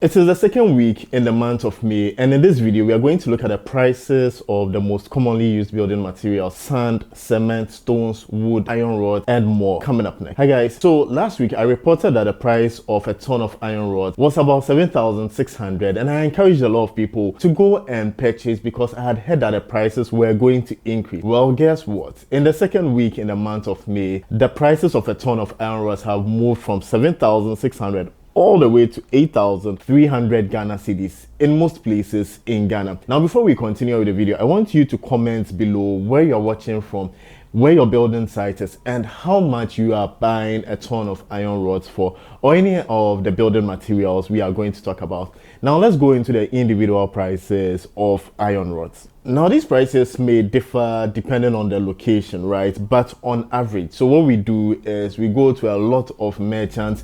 It is the second week in the month of May, and in this video we are going to look at the prices of the most commonly used building materials: sand, cement, stones, wood, iron rod, and more. Coming up next. Hi guys, so last week I reported that the price of a ton of iron rod was about 7,600, and I encouraged a lot of people to go and purchase because I had heard that the prices were going to increase. Well, guess what? In the second week in the month of May, the prices of a ton of iron rods have moved from 7,600 all the way to 8,300 Ghana cedis in most places in Ghana. Now, before we continue with the video, I want you to comment below where you're watching from, where your building site is, and how much you are buying a ton of iron rods for, or any of the building materials we are going to talk about. Now, let's go into the individual prices of iron rods. Now, these prices may differ depending on the location, right? But on average, so what we do is we go to a lot of merchants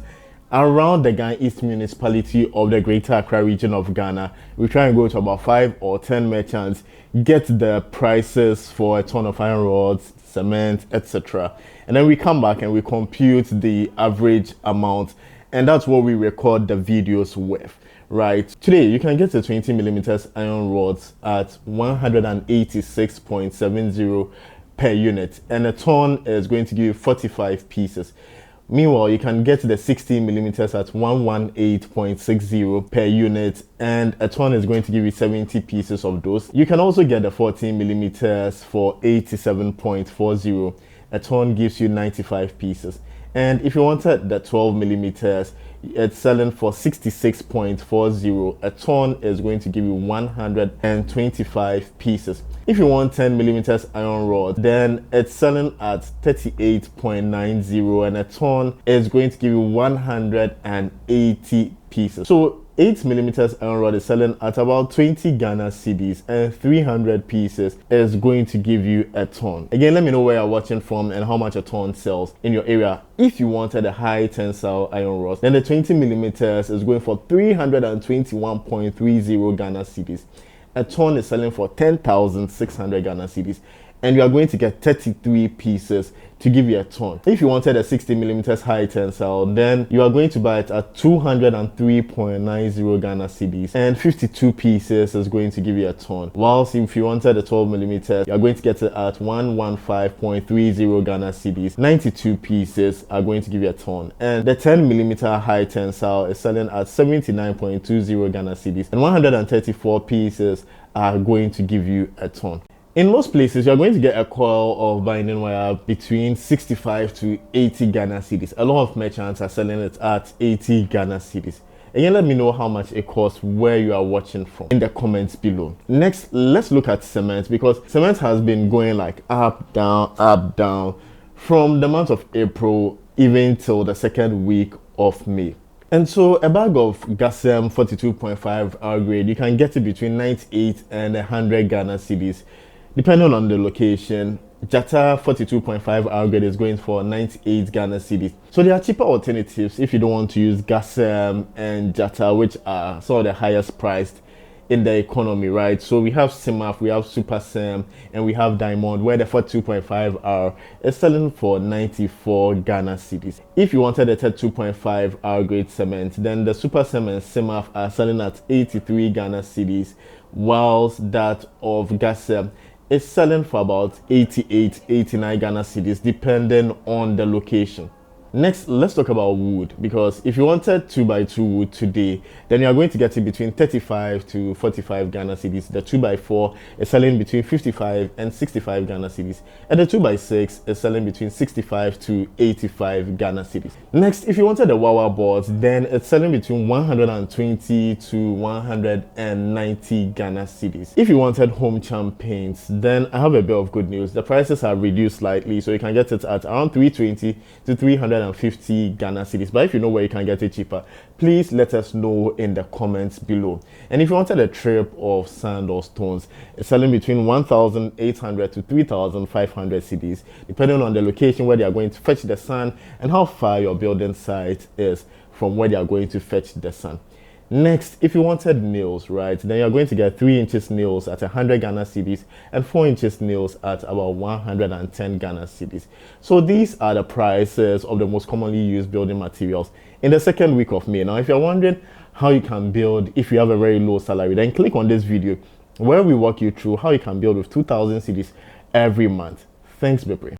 around the Ghana East municipality of the Greater Accra region of Ghana. We try and go to about 5 or 10 merchants, get the prices for a ton of iron rods, cement, etc. And then we come back and we compute the average amount, and that's what we record the videos with. Right, today you can get a 20 millimeters iron rods at 186.70 per unit, and a ton is going to give you 45 pieces. Meanwhile, you can get the 16 millimeters at 118.60 per unit, and a ton is going to give you 70 pieces of those. You can also get the 14 millimeters for 87.40. A ton gives you 95 pieces. And if you wanted the 12 millimeters, it's selling for 66.40. A ton is going to give you 125 pieces. If you want 10 millimeters iron rod, then it's selling at 38.90, and a ton is going to give you 180 pieces. So 8 millimeters iron rod is selling at about 20 Ghana cedis, and 300 pieces is going to give you a ton. Again, let me know where you're watching from and how much a ton sells in your area. If you wanted a high tensile iron rod, then the 20 millimeters is going for 321.30 Ghana cedis. A ton is selling for 10,600 Ghana cedis, and you are going to get 33 pieces to give you a ton. If you wanted a 60 millimeters high tensile, then you are going to buy it at 203.90 Ghana cedis, and 52 pieces is going to give you a ton. Whilst if you wanted a 12 millimeters, you are going to get it at 115.30 Ghana cedis. 92 pieces are going to give you a ton, and the 10 millimeter high tensile is selling at 79.20 Ghana cedis, and 134 pieces are going to give you a ton. In most places, you're going to get a coil of binding wire between 65 to 80 Ghana cedis. A lot of merchants are selling it at 80 Ghana cedis. Again, let me know how much it costs where you are watching from in the comments below. Next, let's look at cement, because cement has been going like up, down from the month of April even till the second week of May. And so a bag of Gasem 42.5 R grade, you can get it between 98 and 100 Ghana cedis. Depending on the location, Jata 42.5 R grade is going for 98 Ghana cedis. So there are cheaper alternatives if you don't want to use Gasem and Jata, which are some of the highest priced in the economy, right? So we have Simaf, we have Super Sam, and we have Diamond, where the 42.5 R is selling for 94 Ghana cedis. If you wanted a 32.5 R grade cement, then the Super Sam and Simaf are selling at 83 Ghana cedis, whilst that of Gasem is selling for about 88, 89 Ghana cedis, depending on the location. Next, let's talk about wood, because if you wanted 2x2 wood today, then you are going to get it between 35 to 45 Ghana cedis. The 2x4 is selling between 55 and 65 Ghana cedis, and the 2x6 is selling between 65 to 85 Ghana cedis. Next, if you wanted the Wawa boards, then it's selling between 120 to 190 Ghana cedis. If you wanted home charm paints, then I have a bit of good news. The prices have reduced slightly, so you can get it at around 320 to 350 Ghana cedis. But if you know where you can get it cheaper, please let us know in the comments below. And if you wanted a trip of sand or stones, it's selling between 1,800 to 3,500 cedis, depending on the location where they are going to fetch the sand and how far your building site is from where they are going to fetch the sand. Next, if you wanted nails, right, then you're going to get 3 inches nails at 100 Ghana cedis and 4 inches nails at about 110 Ghana cedis. So these are the prices of the most commonly used building materials in the second week of May. Now, if you're wondering how you can build if you have a very low salary, then click on this video where we walk you through how you can build with 2,000 cedis every month. Thanks, Bebre.